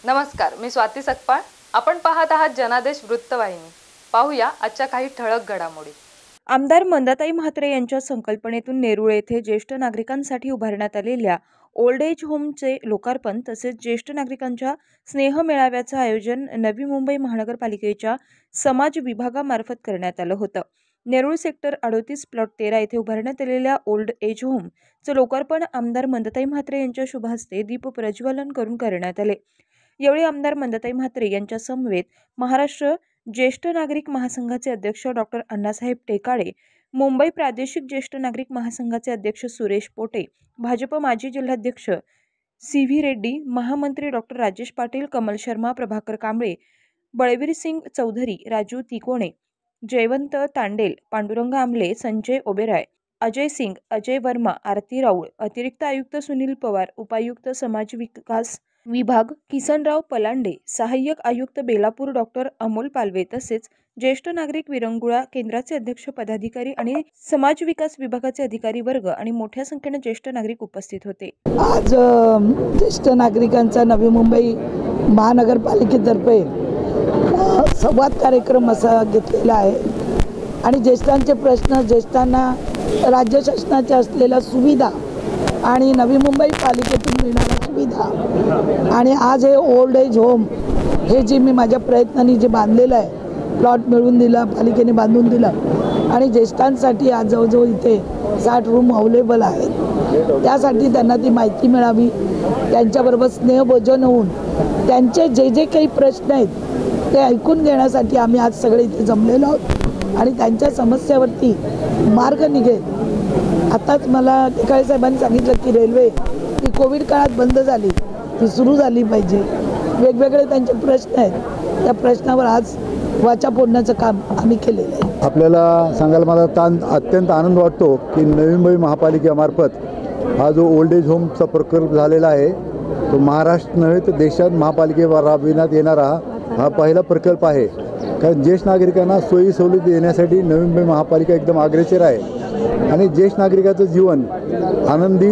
नमस्कार, मी स्वाती सकपाळ. आपण पाहत आहात जनादेश वृत्तवाहिनी. पाहूया आजच्या काही ठळक घडामोडी. आमदार मंदाताई म्हात्रे यांच्या संकल्पनेतून नेरूळ येथे ज्येष्ठ नागरिकांसाठी उभारण्यात आलेल्या ओल्ड एज होमचे लोकार्पण तसेच ज्येष्ठ नागरिकांच्या स्नेह मेळाव्याचं आयोजन नवी मुंबई महानगरपालिकेच्या समाज विभागामार्फत करण्यात आलं होतं. नेरूळ सेक्टर 38 प्लॉट 13 येथे उभारण्यात आलेल्या ओल्ड एज होमचं लोकार्पण आमदार मंदाताई म्हात्रे यांच्या शुभ हस्ते दीप प्रज्वलन करून करण्यात आले. यावेळी आमदार मंदाताई म्हात्रे यांच्या समवेत महाराष्ट्र ज्येष्ठ नागरिक महासंघाचे अध्यक्ष डॉक्टर अण्णासाहेब टेकाळे, मुंबई प्रादेशिक ज्येष्ठ नागरिक महासंघाचे अध्यक्ष सुरेश पोटे, भाजप माजी जिल्हाध्यक्ष सी.व्ही. रेड्डी, महामंत्री डॉक्टर राजेश पाटील, कमल शर्मा, प्रभाकर कांबळे, बळवीर सिंग चौधरी, राजू तिकोणे, जयवंत तांडेल, पांडुरंग आमले, संजय ओबेराय, अजय सिंग, अजय वर्मा, आरती राऊळ, अतिरिक्त आयुक्त सुनील पवार, उपायुक्त समाज विकास विभाग किसनराव पलांडे, सहाय्यक आयुक्त बेलापूर डॉक्टर अमोल पालवे तसेच ज्येष्ठ नागरिक विरंगुळा केंद्राचे अध्यक्ष पदाधिकारी आणि समाज विकास विभागाचे अधिकारी वर्ग आणि मोठ्या संख्येने ज्येष्ठ नागरिक उपस्थित होते. आज ज्येष्ठ नागरिकांचा नवी मुंबई महानगरपालिकेतर्फे संवाद कार्यक्रम असा घेतलेला आहे आणि ज्येष्ठांचे प्रश्न, ज्येष्ठांना राज्य शासनाच्या असलेल्या सुविधा आणि नवी मुंबई पालिकेतून मिळणाऱ्या सुविधा आणि आज हे ओल्ड एज होम हे जे मी माझ्या प्रयत्नांनी जे बांधलेलं आहे, प्लॉट मिळवून दिला, पालिकेने बांधून दिलं आणि ज्येष्ठांसाठी आज जवळजवळ इथे 60 रूम अवेलेबल आहेत. त्यासाठी त्यांना ती माहिती मिळावी, त्यांच्याबरोबर स्नेहभोजन होऊन त्यांचे जे जे काही प्रश्न आहेत ते ऐकून घेण्यासाठी आम्ही आज सगळे इथे जमलेलो आहोत आणि त्यांच्या समस्यावरती मार्ग निघेल. आताच मला टेकाळे साहेबांनी सांगितलं की रेल्वे ही कोविड काळात बंद झाली, ती सुरू झाली पाहिजे. वेगवेगळे त्यांचे प्रश्न आहेत, त्या प्रश्नावर आज वाचा फोडण्याचं काम आम्ही केलेलं आहे. आपल्याला सांगायला मला अत्यंत आनंद वाटतो की नवी मुंबई महापालिकेमार्फत हा जो ओल्ड एज होमचा प्रकल्प झालेला आहे तो महाराष्ट्र नव्हे तर देशात महापालिकेवर राबविण्यात येणारा हा पहिला प्रकल्प आहे. कारण ज्येष्ठ नागरिकांना सोयी सवलती देण्यासाठी नवी मुंबई महापालिका एकदम अग्रेसर आहे आणि ज्येष्ठ नागरिकाचं जीवन आनंदी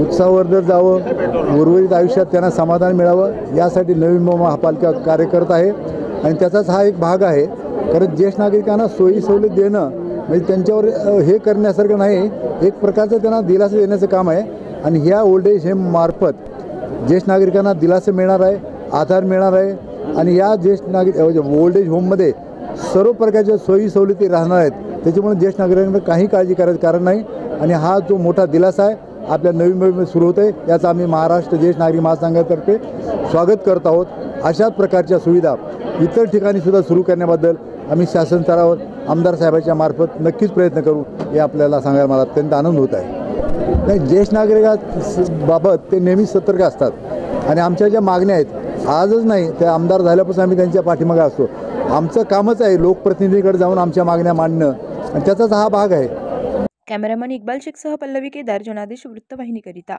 उत्साहवर्धक जावं, उर्वरित आयुष्यात त्यांना समाधान मिळावं यासाठी नवी मुंबई महापालिका कार्य करत आहे आणि त्याचाच हा एक भाग आहे. कारण ज्येष्ठ नागरिकांना सोयी सवलत देणं म्हणजे त्यांच्यावर हे करण्यासारखं नाही, एक प्रकारचं त्यांना दिलासा देण्याचं काम आहे आणि ह्या ओल्ड एज होममार्फत ज्येष्ठ नागरिकांना दिलासा मिळणार आहे, आधार मिळणार आहे आणि या ज्येष्ठ नागरिक ओल्ड एज होममध्ये सर्व प्रकारच्या सोयी सवलती राहणार आहेत. त्याच्यामुळे ज्येष्ठ नागरिकांना काही काळजी करायचं कारण नाही आणि हा जो मोठा दिलासा आहे आपल्या नवी मुंबईमध्ये सुरू होत आहे याचं आम्ही महाराष्ट्र ज्येष्ठ नागरिक महासंघातर्फे स्वागत करत आहोत. अशाच प्रकारच्या सुविधा इतर ठिकाणी सुद्धा सुरू करण्याबद्दल आम्ही शासन स्तरावर आमदार साहेबांच्या मार्फत नक्कीच प्रयत्न करू हे आपल्याला सांगायला मला अत्यंत आनंद होत आहे. नाही, ज्येष्ठ नागरिकाबाबत ते नेहमीच सतर्क असतात आणि आमच्या ज्या मागण्या आहेत आजच नाही, त्या आमदार झाल्यापासून आम्ही त्यांच्या पाठीमागे असतो. आमचं कामच आहे लोकप्रतिनिधीकडे जाऊन आमच्या मागण्या मांडणं आणि त्याचाच हा भाग आहे. कॅमेरामन इक्बाल शेखसह पल्लवी केदार, जनादेश वृत्तवाहिनीकरिता.